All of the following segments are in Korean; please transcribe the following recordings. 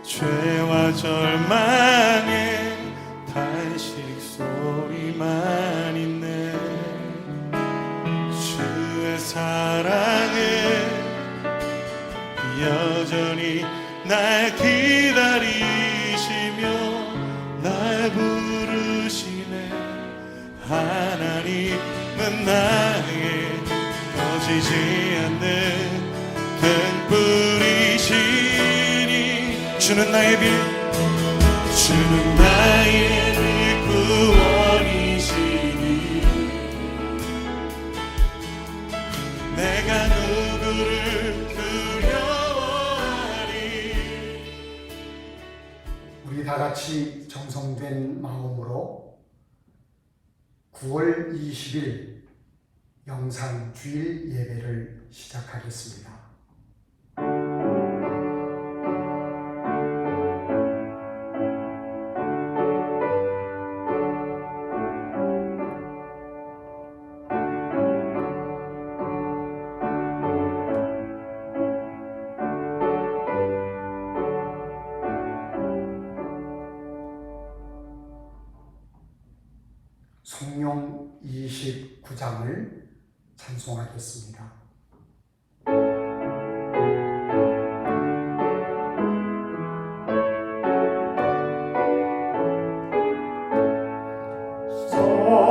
죄와 절망에 탄식 소리만 있네. 주의 사랑에 여전히 날 기다리시며 날 부르시네. 하나님은 나에게 꺼지지 않는 등불이시니 주는 나의 빛, 주는 나의 구원이시니 내가 누구를 두려워하리. 우리 다 같이 정성된 마음으로 9월 20일 영상 주일 예배를 시작하겠습니다. 성령 29장을 찬송하겠습니다.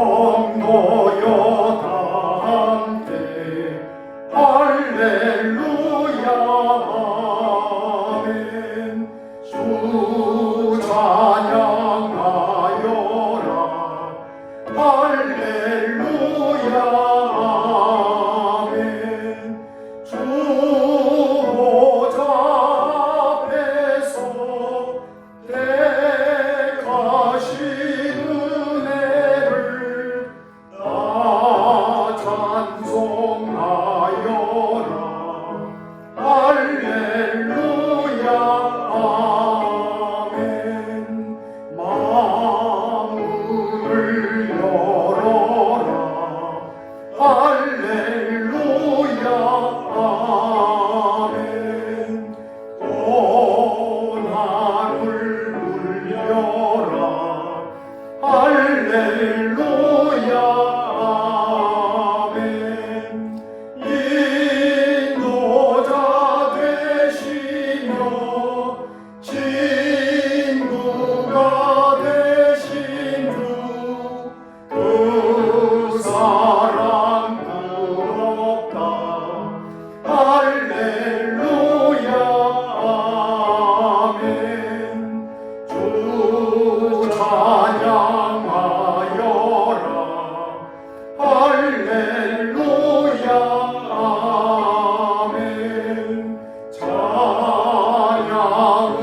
성도여 다 함께 할렐루야 아멘. 주 찬양하여라 할렐루야 아멘. 주 보좌 앞에서 택하신 은혜를 나 찬송하여라 할렐루야 아멘. 마음을 열어라 할렐루야 아멘. 고난을 울려라 할렐루야 아멘. 인도자 되시며 친구가 되신 주 그 사랑 부럽다 할렐루야 아멘. 주 찬양하여라 할렐루야 아멘. 찬양은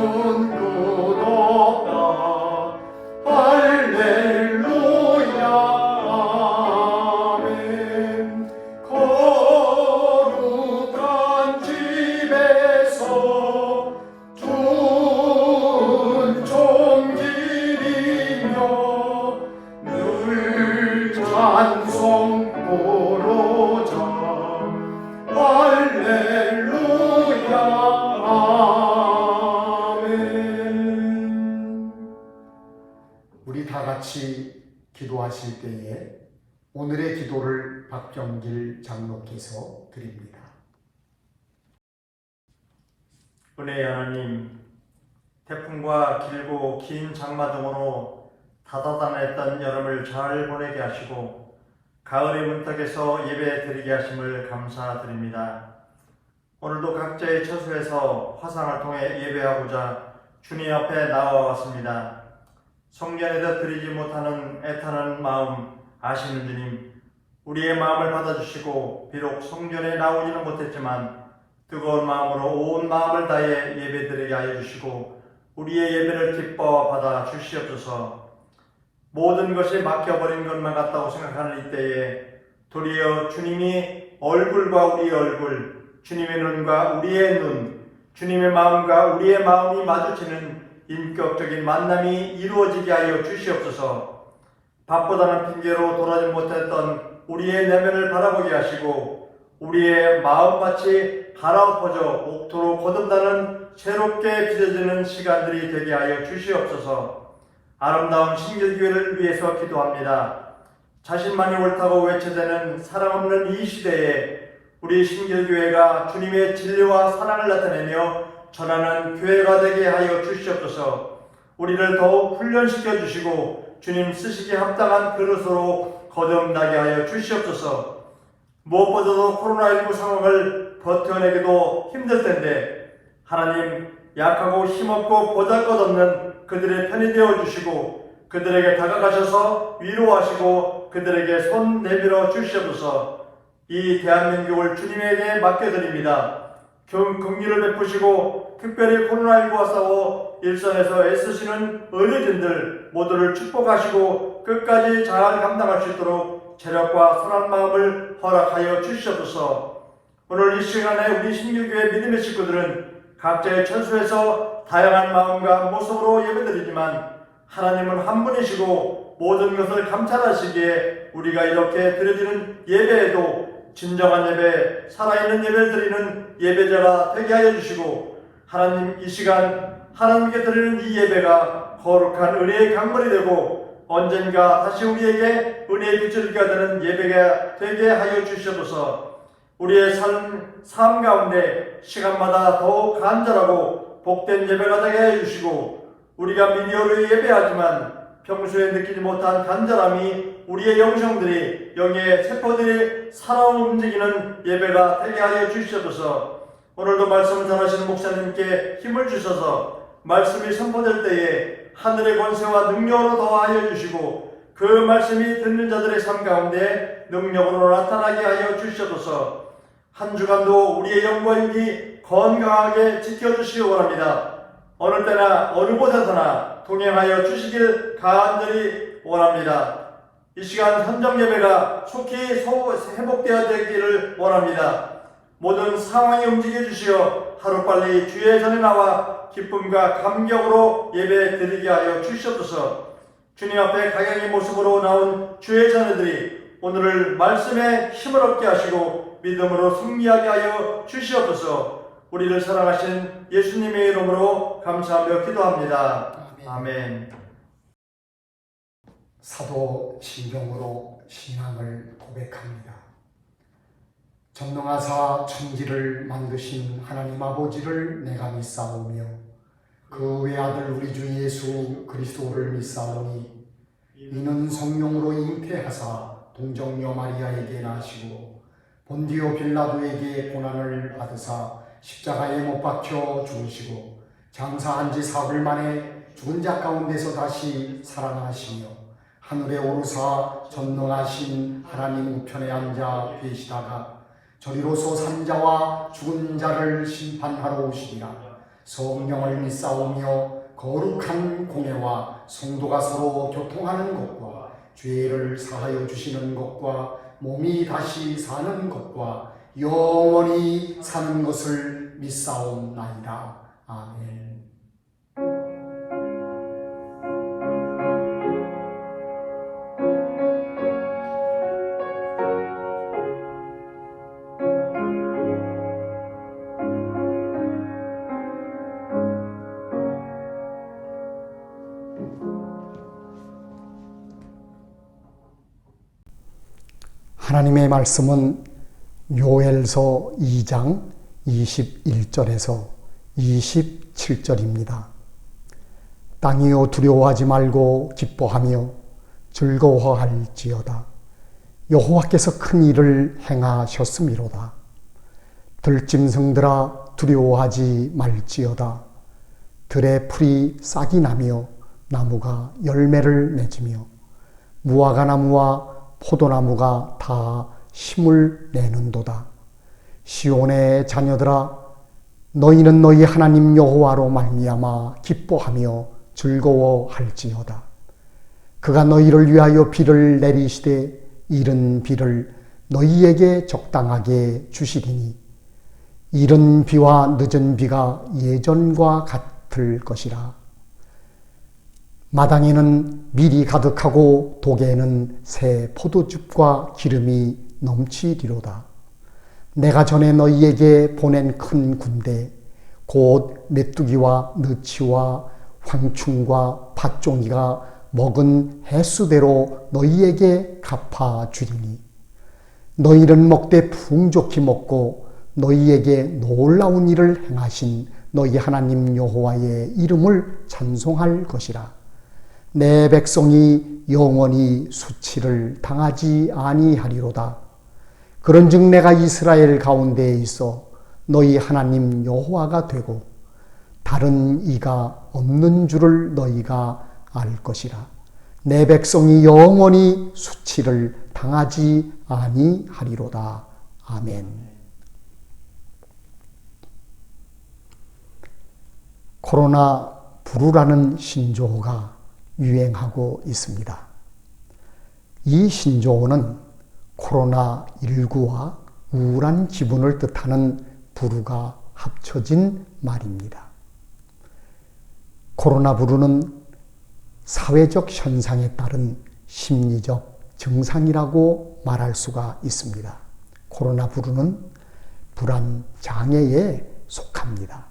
끝없다 할렐루야 아멘. 거룩한 집에서 준총 기리며 늘 찬송 부르자 할렐루야 아멘. 우리 다 같이 기도하실 때에 오늘의 기도를 박정길 장로께서 드립니다. 은혜의 하나님, 태풍과 길고 긴 장마 등으로 다다단했던 여름을 잘 보내게 하시고 가을의 문턱에서 예배 드리게 하심을 감사드립니다. 오늘도 각자의 처소에서 화상을 통해 예배하고자 주님 앞에 나와왔습니다. 성전에서 드리지 못하는 애타는 마음 아시는 주님, 우리의 마음을 받아주시고 비록 성전에 나오지는 못했지만 뜨거운 마음으로 온 마음을 다해 예배드리게 하여 주시고 우리의 예배를 기뻐 받아 주시옵소서. 모든 것이 막혀버린 것만 같다고 생각하는 이때에 도리어 주님이 얼굴과 우리의 얼굴, 주님의 눈과 우리의 눈, 주님의 마음과 우리의 마음이 마주치는 인격적인 만남이 이루어지게 하여 주시옵소서. 밥보다는 핑계로 돌아지 못했던 우리의 내면을 바라보게 하시고 우리의 마음밭이 갈아엎어져 옥토로 거듭나는 새롭게 빚어지는 시간들이 되게 하여 주시옵소서. 아름다운 신길교회를 위해서 기도합니다. 자신만이 옳다고 외쳐대는 사랑 없는 이 시대에 우리 신길교회가 주님의 진리와 사랑을 나타내며 전하는 교회가 되게 하여 주시옵소서. 우리를 더욱 훈련시켜 주시고 주님 쓰시기에 합당한 그릇으로 거듭나게 하여 주시옵소서. 무엇보다도 코로나19 상황을 버텨내기도 힘들 텐데 하나님, 약하고 힘없고 보잘것없는 그들의 편이 되어 주시고 그들에게 다가가셔서 위로하시고 그들에게 손 내밀어 주시옵소서. 이 대한민국을 주님에게 맡겨드립니다. 긍휼을 베푸시고 특별히 코로나19와 싸워 일선에서 애쓰시는 의료진들 모두를 축복하시고 끝까지 잘 감당할 수 있도록 체력과 선한 마음을 허락하여 주시옵소서. 오늘 이 시간에 우리 신길교회 믿음의 식구들은 각자의 처소에서 다양한 마음과 모습으로 예배드리지만 하나님은 한 분이시고 모든 것을 감찰하시기에 우리가 이렇게 드려지는 예배에도 진정한 예배, 살아있는 예배를 드리는 예배자가 되게 하여 주시고 하나님, 이 시간 하나님께 드리는 이 예배가 거룩한 은혜의 강물이 되고 언젠가 다시 우리에게 은혜의 빛을 비가 되는 예배가 되게 하여 주시옵소서. 우리의 삶 가운데 시간마다 더욱 간절하고 복된 예배가 되게 해주시고 우리가 미디어로 예배하지만 평소에 느끼지 못한 간절함이 우리의 영성들이 영의 세포들이 살아 움직이는 예배가 되게 하여 주시옵소서. 오늘도 말씀을 전하시는 목사님께 힘을 주셔서 말씀이 선포될 때에 하늘의 권세와 능력으로 더하여 주시고 그 말씀이 듣는 자들의 삶 가운데 능력으로 나타나게 하여 주시옵소서. 한 주간도 우리의 영과 육이 건강하게 지켜주시기 원합니다. 어느 때나 어느 곳에서나 동행하여 주시길 간절히 원합니다. 이 시간 헌정 예배가 속히 회복되어야 되기를 원합니다. 모든 상황이 움직여 주시어 하루빨리 주의 전에 나와 기쁨과 감격으로 예배 드리게 하여 주시옵소서. 주님 앞에 가양의 모습으로 나온 주의 자녀들이 오늘을 말씀에 힘을 얻게 하시고 믿음으로 승리하게 하여 주시옵소서. 우리를 사랑하신 예수님의 이름으로 감사하며 기도합니다. 아멘. 사도 신경으로 신앙을 고백합니다. 전능하사 천지를 만드신 하나님 아버지를 내가 믿사오며 그 외아들 우리 주 예수 그리스도를 믿사오니 이는 성령으로 잉태하사 동정녀 마리아에게 나시고 본디오 빌라도에게 고난을 받으사 십자가에 못 박혀 죽으시고 장사한 지 사흘 만에 죽은 자 가운데서 다시 살아나시며 하늘에 오르사 전능하신 하나님 우편에 앉아 계시다가 저리로서 산자와 죽은 자를 심판하러 오시리라. 성령을 믿사오며 거룩한 공회와 성도가 서로 교통하는 것과 죄를 사하여 주시는 것과 몸이 다시 사는 것과 영원히 사는 것을 믿사옵나이다. 아멘. 하나님의 말씀은 요엘서 2장 21절에서 27절입니다. 땅이여 두려워하지 말고 기뻐하며 즐거워할지어다. 여호와께서 큰 일을 행하셨음이로다. 들짐승들아 두려워하지 말지어다. 들의 풀이 싹이 나며 나무가 열매를 맺으며 무화과나무와 포도나무가 다 힘을 내는도다. 시온의 자녀들아 너희는 너희 하나님 여호와로 말미암아 기뻐하며 즐거워할지어다. 그가 너희를 위하여 비를 내리시되 이른 비를 너희에게 적당하게 주시리니 이른 비와 늦은 비가 예전과 같을 것이라. 마당에는 밀이 가득하고 독에는 새 포도즙과 기름이 넘치리로다. 내가 전에 너희에게 보낸 큰 군대 곧 메뚜기와 너치와 황충과 팥종이가 먹은 횟수대로 너희에게 갚아주리니 너희는 먹되 풍족히 먹고 너희에게 놀라운 일을 행하신 너희 하나님 여호와의 이름을 찬송할 것이라. 내 백성이 영원히 수치를 당하지 아니하리로다. 그런즉 내가 이스라엘 가운데에 있어 너희 하나님 여호와가 되고 다른 이가 없는 줄을 너희가 알 것이라. 내 백성이 영원히 수치를 당하지 아니하리로다. 아멘. 코로나 부루라는 신조어가 유행하고 있습니다. 이 신조어는 코로나19와 우울한 기분을 뜻하는 부루가 합쳐진 말입니다. 코로나 부루는 사회적 현상에 따른 심리적 증상이라고 말할 수가 있습니다. 코로나 부루는 불안 장애에 속합니다.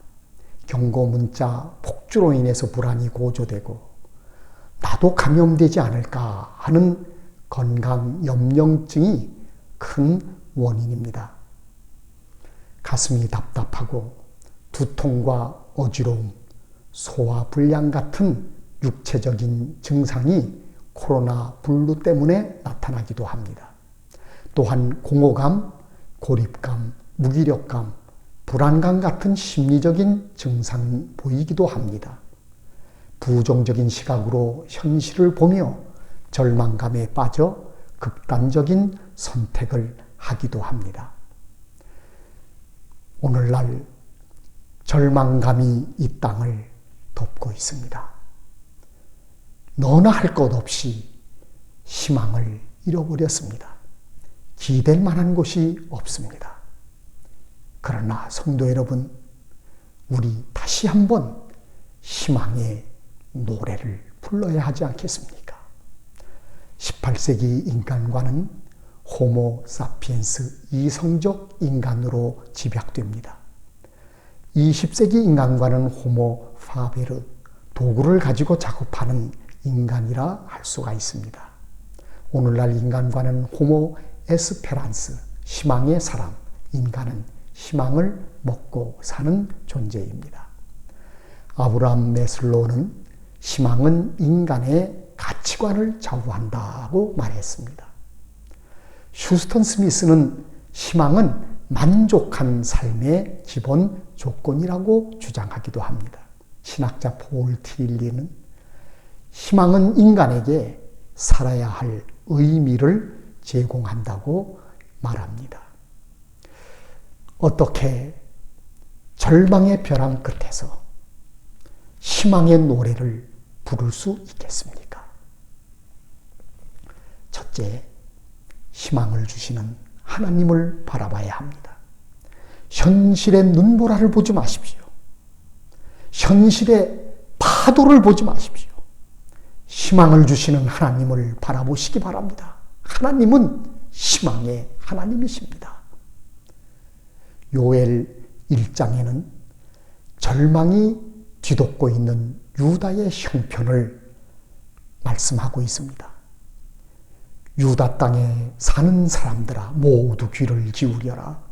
경고 문자 폭주로 인해서 불안이 고조되고 나도 감염되지 않을까 하는 건강 염려증이 큰 원인입니다. 가슴이 답답하고 두통과 어지러움, 소화불량 같은 육체적인 증상이 코로나 블루 때문에 나타나기도 합니다. 또한 공허감, 고립감, 무기력감, 불안감 같은 심리적인 증상이 보이기도 합니다. 부정적인 시각으로 현실을 보며 절망감에 빠져 극단적인 선택을 하기도 합니다. 오늘날 절망감이 이 땅을 덮고 있습니다. 너나 할 것 없이 희망을 잃어버렸습니다. 기댈 만한 곳이 없습니다. 그러나 성도 여러분, 우리 다시 한번 희망의 노래를 불러야 하지 않겠습니까? 18세기 인간과는 호모 사피엔스 이성적 인간으로 집약됩니다. 20세기 인간과는 호모 파베르, 도구를 가지고 작업하는 인간이라 할 수가 있습니다. 오늘날 인간과는 호모 에스페란스, 희망의 사람, 인간은 희망을 먹고 사는 존재입니다. 아브라함 메슬로우는 희망은 인간의 가치관을 좌우한다고 말했습니다. 휴스턴 스미스는 희망은 만족한 삶의 기본 조건이라고 주장하기도 합니다. 신학자 폴 틸리는 희망은 인간에게 살아야 할 의미를 제공한다고 말합니다. 어떻게 절망의 벼랑 끝에서 희망의 노래를 부를 수 있겠습니까? 첫째, 희망을 주시는 하나님을 바라봐야 합니다. 현실의 눈보라를 보지 마십시오. 현실의 파도를 보지 마십시오. 희망을 주시는 하나님을 바라보시기 바랍니다. 하나님은 희망의 하나님이십니다. 요엘 1장에는 절망이 뒤덮고 있는 유다의 형편을 말씀하고 있습니다. 유다 땅에 사는 사람들아 모두 귀를 기울여라.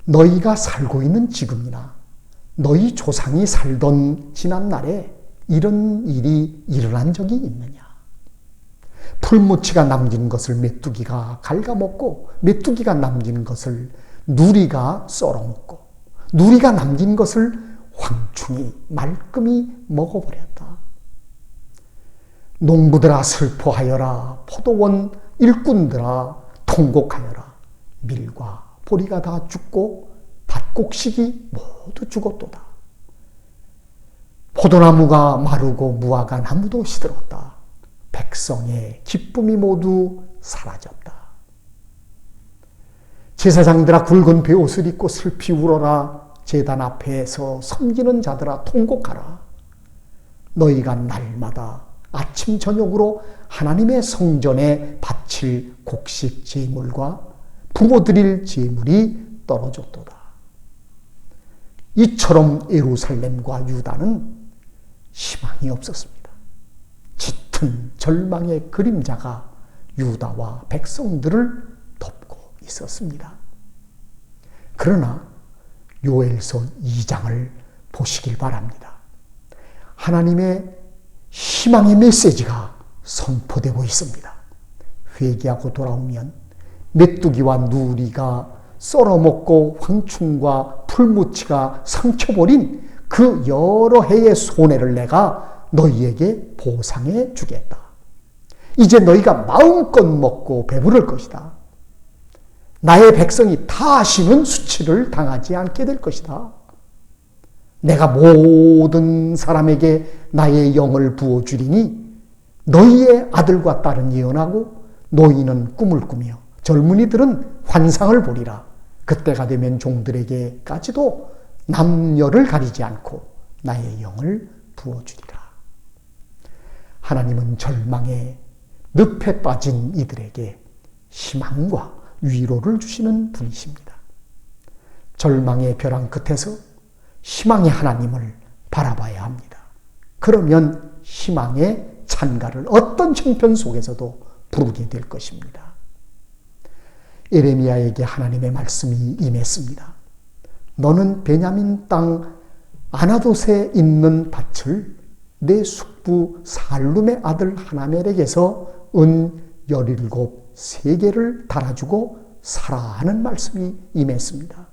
너희가 살고 있는 지금이나 너희 조상이 살던 지난날에 이런 일이 일어난 적이 있느냐? 풀무치가 남긴 것을 메뚜기가 갉아먹고 메뚜기가 남긴 것을 누리가 썰어먹고 누리가 남긴 것을 황충이 말끔히 먹어버렸다. 농부들아 슬퍼하여라. 포도원 일꾼들아 통곡하여라. 밀과 보리가 다 죽고 밭곡식이 모두 죽었도다. 포도나무가 마르고 무화과 나무도 시들었다. 백성의 기쁨이 모두 사라졌다. 제사장들아 굵은 베옷을 입고 슬피 울어라. 제단 앞에서 섬기는 자들아 통곡하라. 너희가 날마다 아침 저녁으로 하나님의 성전에 바칠 곡식 제물과 부모 드릴 제물이 떨어졌도다. 이처럼 예루살렘과 유다는 희망이 없었습니다. 짙은 절망의 그림자가 유다와 백성들을 덮고 있었습니다. 그러나 요엘서 2장을 보시길 바랍니다. 하나님의 희망의 메시지가 선포되고 있습니다. 회개하고 돌아오면 메뚜기와 누리가 썰어먹고 황충과 풀무치가 삼켜버린 그 여러 해의 손해를 내가 너희에게 보상해 주겠다. 이제 너희가 마음껏 먹고 배부를 것이다. 나의 백성이 다시는 수치를 당하지 않게 될 것이다. 내가 모든 사람에게 나의 영을 부어주리니 너희의 아들과 딸은 예언하고 노인은 꿈을 꾸며 젊은이들은 환상을 보리라. 그때가 되면 종들에게까지도 남녀를 가리지 않고 나의 영을 부어주리라. 하나님은 절망의 늪에 빠진 이들에게 희망과 위로를 주시는 분이십니다. 절망의 벼랑 끝에서 희망의 하나님을 바라봐야 합니다. 그러면 희망의 찬가를 어떤 형편 속에서도 부르게 될 것입니다. 예레미야에게 하나님의 말씀이 임했습니다. 너는 베냐민 땅 아나돗에 있는 밭을 내 숙부 살룸의 아들 하나멜에게서 은 17세겔을 달아주고 사라 하는 말씀이 임했습니다.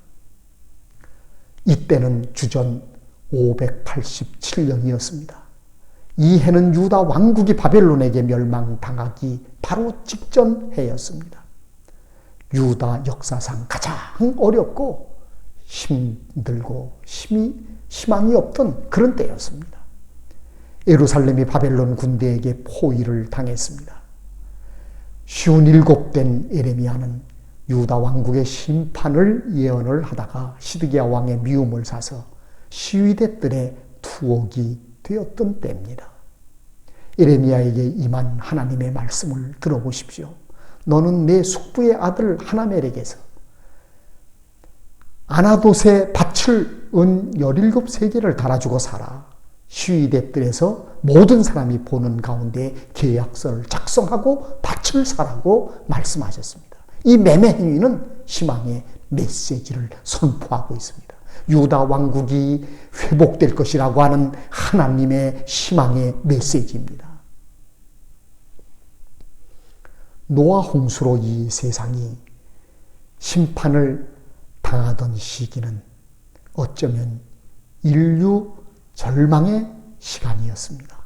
이때는 주전 587년이었습니다. 이 해는 유다 왕국이 바벨론에게 멸망당하기 바로 직전 해였습니다. 유다 역사상 가장 어렵고 힘들고 희망이 없던 그런 때였습니다. 예루살렘이 바벨론 군대에게 포위를 당했습니다. 57된 예레미야는 유다 왕국의 심판을 예언을 하다가 시드기야 왕의 미움을 사서 시위대 뜰에 투옥이 되었던 때입니다. 예레미야에게 임한 하나님의 말씀을 들어보십시오. 너는 내 숙부의 아들 하나멜에게서 아나돗의 밭을 은 17세겔을 달아주고 살아. 시위대 뜰에서 모든 사람이 보는 가운데 계약서를 작성하고 밭을 사라고 말씀하셨습니다. 이 매매 행위는 희망의 메시지를 선포하고 있습니다. 유다 왕국이 회복될 것이라고 하는 하나님의 희망의 메시지입니다. 노아 홍수로 이 세상이 심판을 당하던 시기는 어쩌면 인류 절망의 시간이었습니다.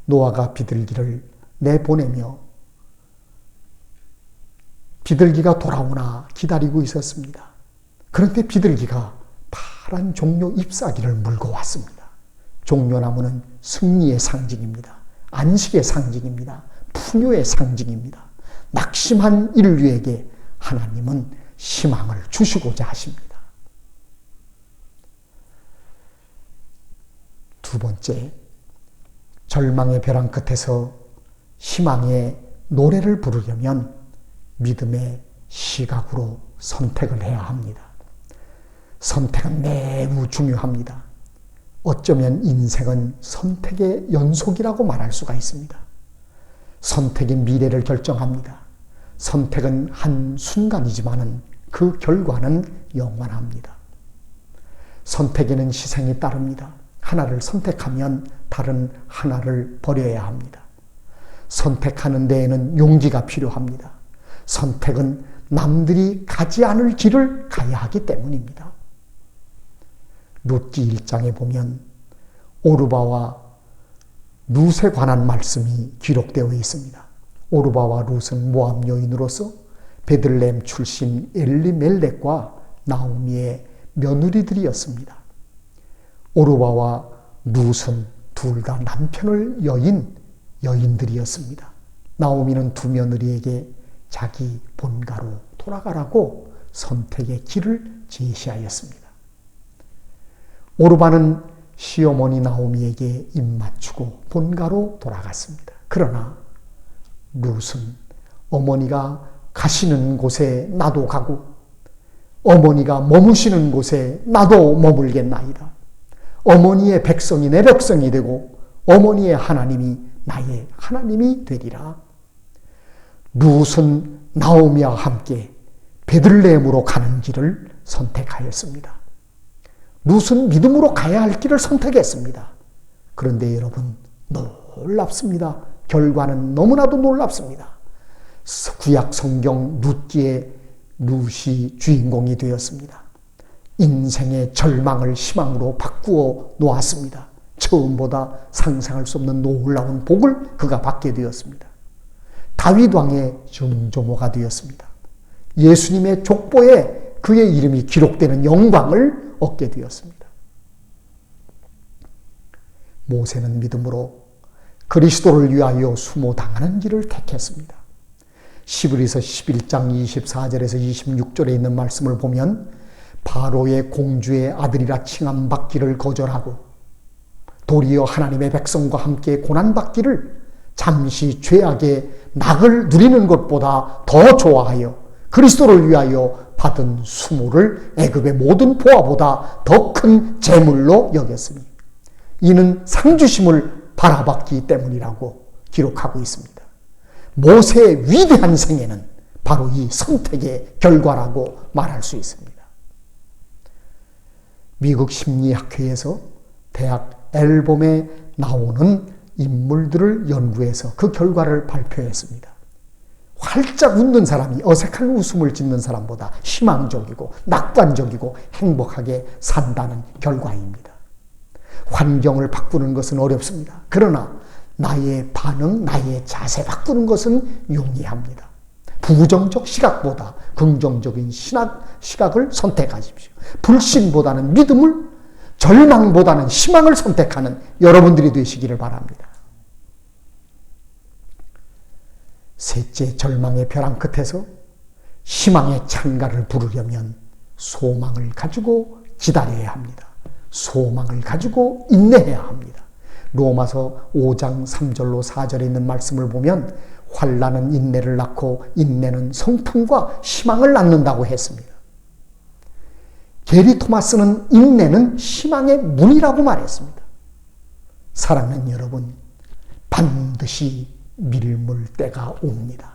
노아가 비둘기를 내보내며 비둘기가 돌아오나 기다리고 있었습니다. 그런데 비둘기가 파란 종려 잎사귀를 물고 왔습니다. 종려나무는 승리의 상징입니다. 안식의 상징입니다. 풍요의 상징입니다. 낙심한 인류에게 하나님은 희망을 주시고자 하십니다. 두 번째, 절망의 벼랑 끝에서 희망의 노래를 부르려면 믿음의 시각으로 선택을 해야 합니다. 선택은 매우 중요합니다. 어쩌면 인생은 선택의 연속이라고 말할 수가 있습니다. 선택이 미래를 결정합니다. 선택은 한순간이지만 그 결과는 영원합니다. 선택에는 희생이 따릅니다. 하나를 선택하면 다른 하나를 버려야 합니다. 선택하는 데에는 용기가 필요합니다. 선택은 남들이 가지 않을 길을 가야 하기 때문입니다. 룻기 1장에 보면 오르바와 룻에 관한 말씀이 기록되어 있습니다. 오르바와 룻은 모압 여인으로서 베들레헴 출신 엘리멜렉과 나오미의 며느리들이었습니다. 오르바와 룻은 둘 다 남편을 여인들이었습니다. 나오미는 두 며느리에게 자기 본가로 돌아가라고 선택의 길을 제시하였습니다. 오르바는 시어머니 나오미에게 입맞추고 본가로 돌아갔습니다. 그러나 룻은 어머니가 가시는 곳에 나도 가고 어머니가 머무시는 곳에 나도 머물겠나이다. 어머니의 백성이 내 백성이 되고 어머니의 하나님이 나의 하나님이 되리라. 룻은 나오미와 함께 베들레헴으로 가는 길을 선택하였습니다. 룻은 믿음으로 가야 할 길을 선택했습니다. 그런데 여러분, 놀랍습니다. 결과는 너무나도 놀랍습니다. 구약 성경 룻기에 룻이 주인공이 되었습니다. 인생의 절망을 희망으로 바꾸어 놓았습니다. 처음보다 상상할 수 없는 놀라운 복을 그가 받게 되었습니다. 다윗 왕의 정조모가 되었습니다. 예수님의 족보에 그의 이름이 기록되는 영광을 얻게 되었습니다. 모세는 믿음으로 그리스도를 위하여 수모당하는 길을 택했습니다. 시브리서 11장 24절에서 26절에 있는 말씀을 보면 바로의 공주의 아들이라 칭함받기를 거절하고 도리어 하나님의 백성과 함께 고난받기를 잠시 죄악의 낙을 누리는 것보다 더 좋아하여 그리스도를 위하여 받은 수모를 애굽의 모든 보화보다 더 큰 재물로 여겼으니 이는 상주심을 바라봤기 때문이라고 기록하고 있습니다. 모세의 위대한 생애는 바로 이 선택의 결과라고 말할 수 있습니다. 미국 심리학회에서 대학 앨범에 나오는 인물들을 연구해서 그 결과를 발표했습니다. 활짝 웃는 사람이 어색한 웃음을 짓는 사람보다 희망적이고 낙관적이고 행복하게 산다는 결과입니다. 환경을 바꾸는 것은 어렵습니다. 그러나 나의 반응, 나의 자세 바꾸는 것은 용이합니다. 부정적 시각보다 긍정적인 시각을 선택하십시오. 불신보다는 믿음을, 절망보다는 희망을 선택하는 여러분들이 되시기를 바랍니다. 셋째, 절망의 벼랑 끝에서 희망의 찬가를 부르려면 소망을 가지고 기다려야 합니다. 소망을 가지고 인내해야 합니다. 로마서 5장 3절로 4절에 있는 말씀을 보면 환난은 인내를 낳고 인내는 성품과 희망을 낳는다고 했습니다. 게리 토마스는 인내는 희망의 문이라고 말했습니다. 사랑하는 여러분, 반드시 밀물 때가 옵니다.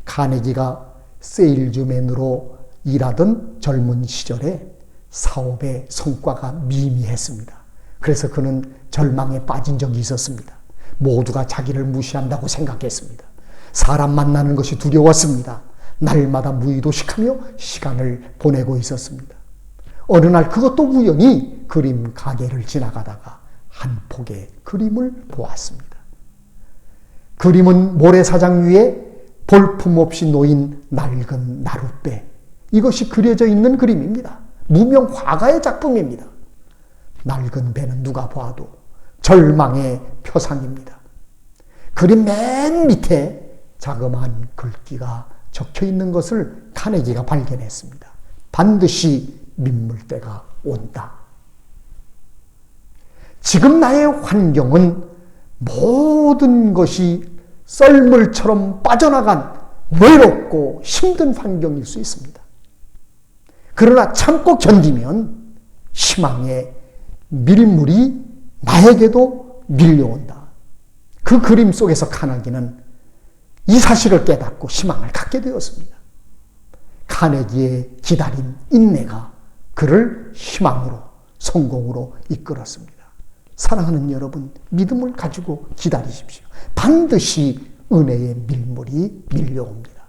카네기가 세일즈맨으로 일하던 젊은 시절에 사업의 성과가 미미했습니다. 그래서 그는 절망에 빠진 적이 있었습니다. 모두가 자기를 무시한다고 생각했습니다. 사람 만나는 것이 두려웠습니다. 날마다 무의도식하며 시간을 보내고 있었습니다. 어느 날 그것도 우연히 그림 가게를 지나가다가 한 폭의 그림을 보았습니다. 그림은 모래사장 위에 볼품없이 놓인 낡은 나룻배, 이것이 그려져 있는 그림입니다. 무명 화가의 작품입니다. 낡은 배는 누가 봐도 절망의 표상입니다. 그림 맨 밑에 자그마한 글귀가 적혀 있는 것을 카네기가 발견했습니다. 반드시 민물때가 온다. 지금 나의 환경은 모든 것이 썰물처럼 빠져나간 외롭고 힘든 환경일 수 있습니다. 그러나 참고 견디면 희망의 밀물이 나에게도 밀려온다. 그 그림 속에서 카네기는 이 사실을 깨닫고 희망을 갖게 되었습니다. 카네기의 기다림, 인내가 그를 희망으로, 성공으로 이끌었습니다. 사랑하는 여러분, 믿음을 가지고 기다리십시오. 반드시 은혜의 밀물이 밀려옵니다.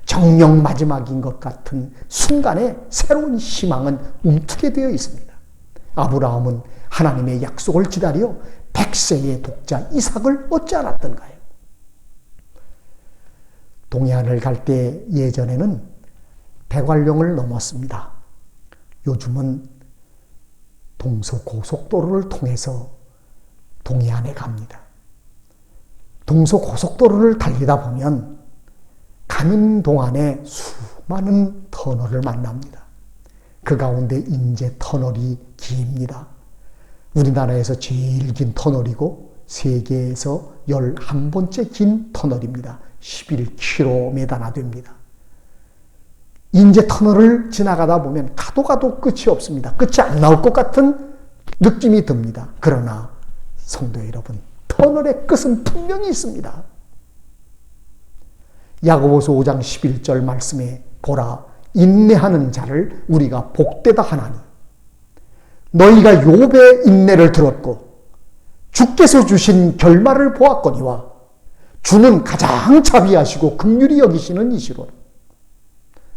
정령 마지막인 것 같은 순간에 새로운 희망은 움트게 되어 있습니다. 아브라함은 하나님의 약속을 기다려 100세의 독자 이삭을 얻지 않았던가요? 동해안을 갈 때 예전에는 대관령을 넘었습니다. 요즘은 동서고속도로를 통해서 동해안에 갑니다. 동서고속도로를 달리다 보면 가는 동안에 수많은 터널을 만납니다. 그 가운데 인제 터널이 깁니다. 우리나라에서 제일 긴 터널이고 세계에서 11번째 긴 터널입니다. 11km나 됩니다. 인제 터널을 지나가다 보면 가도 끝이 없습니다. 끝이 안 나올 것 같은 느낌이 듭니다. 그러나 성도 여러분, 터널의 끝은 분명히 있습니다. 야고보서 5장 11절 말씀에 보라, 인내하는 자를 우리가 복되다 하나니 너희가 욥의 인내를 들었고 주께서 주신 결말을 보았거니와 주는 가장 자비하시고 긍휼히 여기시는 이시로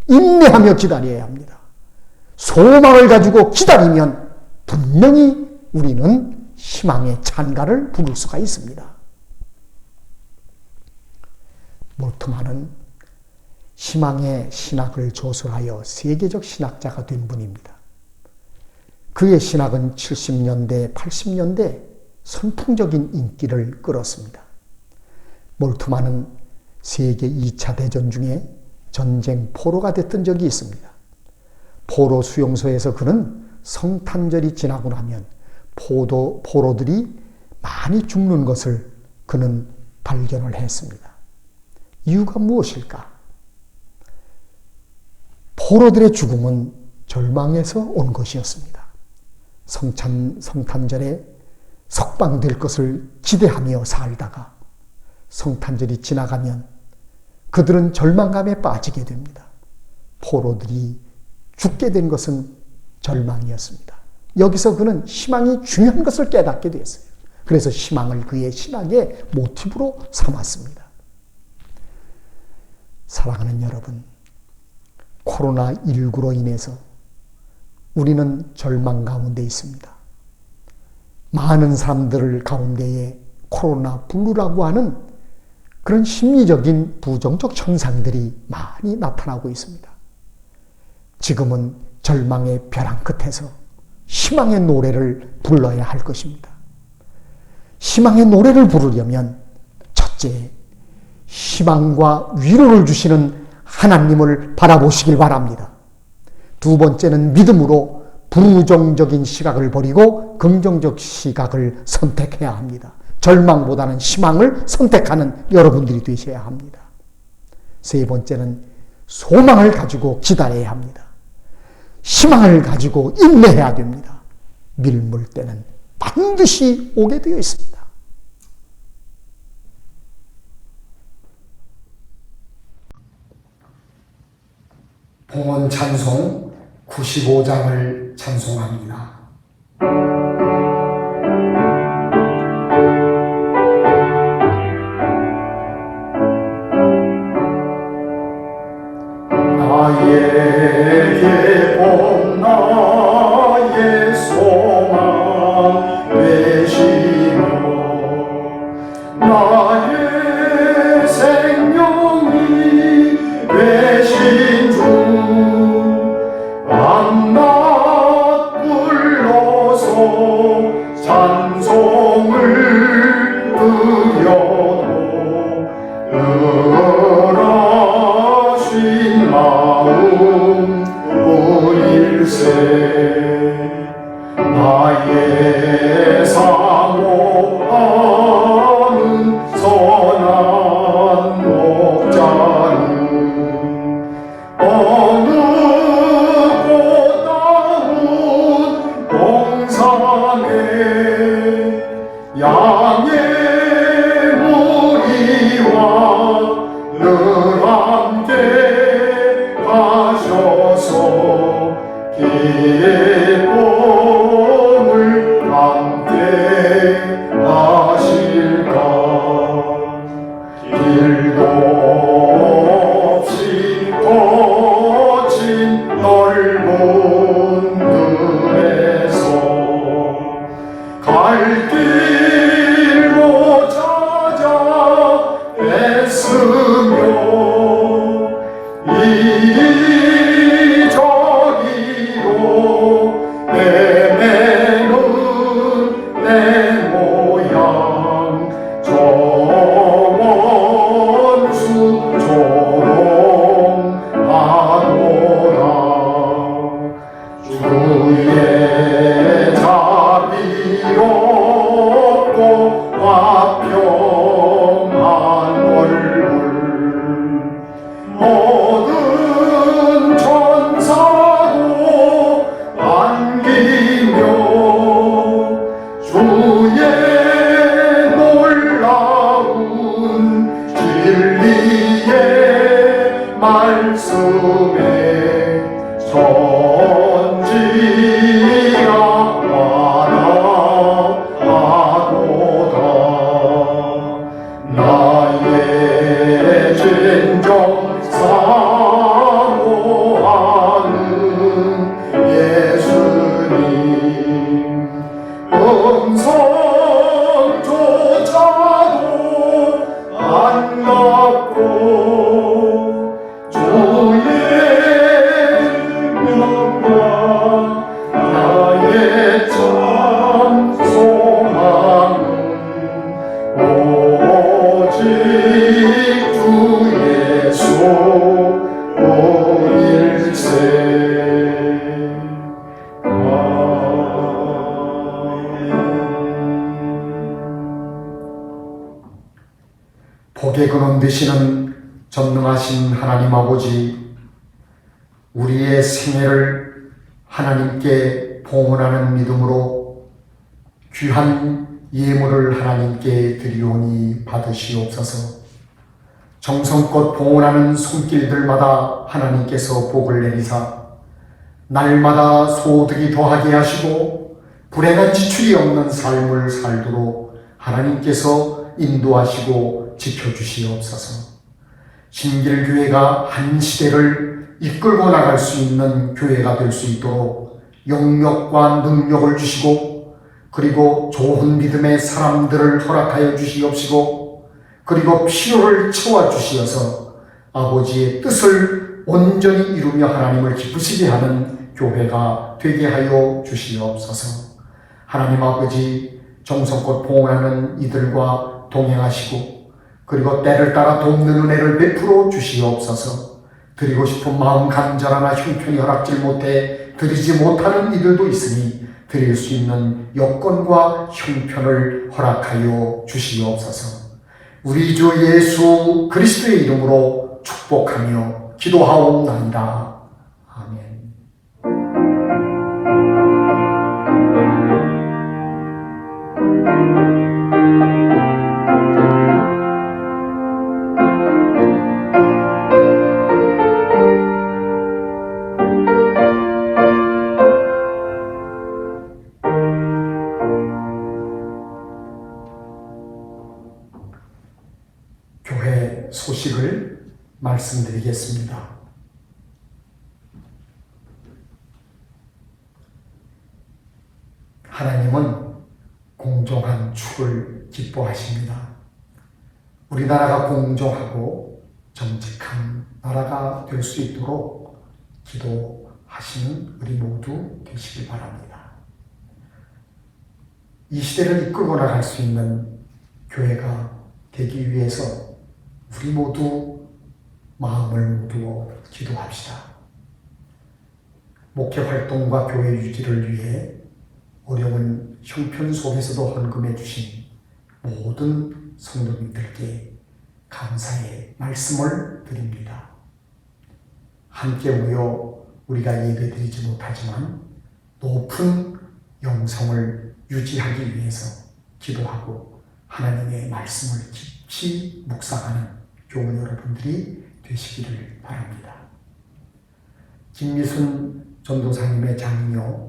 인내하며 기다려야 합니다. 소망을 가지고 기다리면 분명히 우리는 희망의 찬가를 부를 수가 있습니다. 몰트만은 희망의 신학을 조설하여 세계적 신학자가 된 분입니다. 그의 신학은 70년대, 80년대 선풍적인 인기를 끌었습니다. 몰트만은 세계 2차 대전 중에 전쟁 포로가 됐던 적이 있습니다. 포로 수용소에서 그는 성탄절이 지나고 나면 포로들이 많이 죽는 것을 그는 발견을 했습니다. 이유가 무엇일까? 포로들의 죽음은 절망에서 온 것이었습니다. 성탄절에 석방될 것을 기대하며 살다가 성탄절이 지나가면 그들은 절망감에 빠지게 됩니다. 포로들이 죽게 된 것은 절망이었습니다. 여기서 그는 희망이 중요한 것을 깨닫게 되었어요. 그래서 희망을 그의 신학의 모티브로 삼았습니다. 사랑하는 여러분, 코로나19로 인해서 우리는 절망 가운데 있습니다. 많은 사람들 가운데에 코로나 블루라고 하는 그런 심리적인 부정적 현상들이 많이 나타나고 있습니다. 지금은 절망의 벼랑 끝에서 희망의 노래를 불러야 할 것입니다. 희망의 노래를 부르려면 첫째, 희망과 위로를 주시는 하나님을 바라보시길 바랍니다. 두 번째는 믿음으로 부정적인 시각을 버리고 긍정적 시각을 선택해야 합니다. 절망보다는 희망을 선택하는 여러분들이 되셔야 합니다. 세 번째는 소망을 가지고 기다려야 합니다. 희망을 가지고 인내해야 됩니다. 밀물 때는 반드시 오게 되어 있습니다. 봉헌 찬송 95장을 찬송합니다. 나에게 복 나의 소망 되시며 나의 생명이 되신 주 밤낮 불러서 찬송을 드려도 응하신 마음 보일세. 나의 사모하는 선한 목자는 어느 꽃다운 동산에 양의 무리와 늘 함께 가셔서 기쁨을 함께 하실까. 길도 없이 거친 넓은 들에서 갈 길 말씀에 전지야 와닿아도다. 나의 진정 사모하는 예수님, 음성조차도 반갑고 주의 명과 나의 참 소망은 오직 주 예수 일세. 복의 근원 되시는 전능하신 하나님 아버지, 우리의 생애를 하나님께 봉헌하는 믿음으로 귀한 예물을 하나님께 드리오니 받으시옵소서. 정성껏 봉헌하는 손길들마다 하나님께서 복을 내리사 날마다 소득이 더하게 하시고 불행한 지출이 없는 삶을 살도록 하나님께서 인도하시고 지켜주시옵소서. 신길교회가 한 시대를 이끌고 나갈 수 있는 교회가 될 수 있도록 영역과 능력을 주시고, 그리고 좋은 믿음의 사람들을 허락하여 주시옵시고, 그리고 필요를 채워주시어서 아버지의 뜻을 온전히 이루며 하나님을 기쁘시게 하는 교회가 되게 하여 주시옵소서. 하나님 아버지, 정성껏 봉헌하는 이들과 동행하시고, 그리고 때를 따라 돕는 은혜를 베풀어 주시옵소서. 드리고 싶은 마음 간절하나 형편이 허락질 못해 드리지 못하는 이들도 있으니 드릴 수 있는 여건과 형편을 허락하여 주시옵소서. 우리 주 예수 그리스도의 이름으로 축복하며 기도하옵나이다. 아멘. 교회 소식을 말씀드리겠습니다. 하나님은 공정한 축을 기뻐하십니다. 우리나라가 공정하고 정직한 나라가 될 수 있도록 기도하시는 우리 모두 되시길 바랍니다. 이 시대를 이끌고 나갈 수 있는 교회가 되기 위해서 우리 모두 마음을 모두어 기도합시다. 목회 활동과 교회 유지를 위해 어려운 형편 속에서도 헌금해 주신 모든 성도님들께 감사의 말씀을 드립니다. 함께 모여 우리가 예배드리지 못하지만 높은 영성을 유지하기 위해서 기도하고 하나님의 말씀을 깊이 묵상하는 교우 여러분들이 되시기를 바랍니다. 김미순 전도사님의 장녀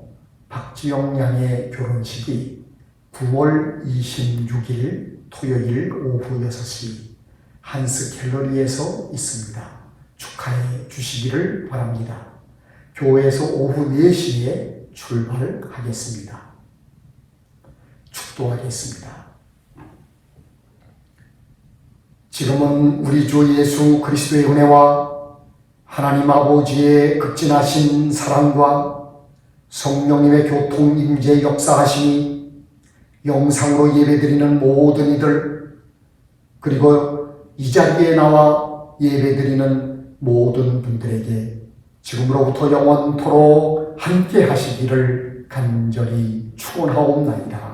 박지영 양의 결혼식이 9월 26일 토요일 오후 6시 한스 갤러리에서 있습니다. 축하해 주시기를 바랍니다. 교회에서 오후 4시에 출발하겠습니다. 축도하겠습니다. 지금은 우리 주 예수 그리스도의 은혜와 하나님 아버지의 극진하신 사랑과 성령님의 교통 임재 역사하심이 영상으로 예배드리는 모든 이들, 그리고 이 자리에 나와 예배드리는 모든 분들에게 지금으로부터 영원토록 함께 하시기를 간절히 축원하옵나이다.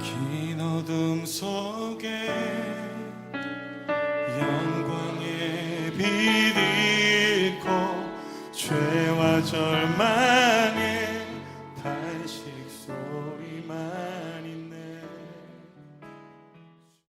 긴 어둠 속에 영광의 빛 있고 죄와 절망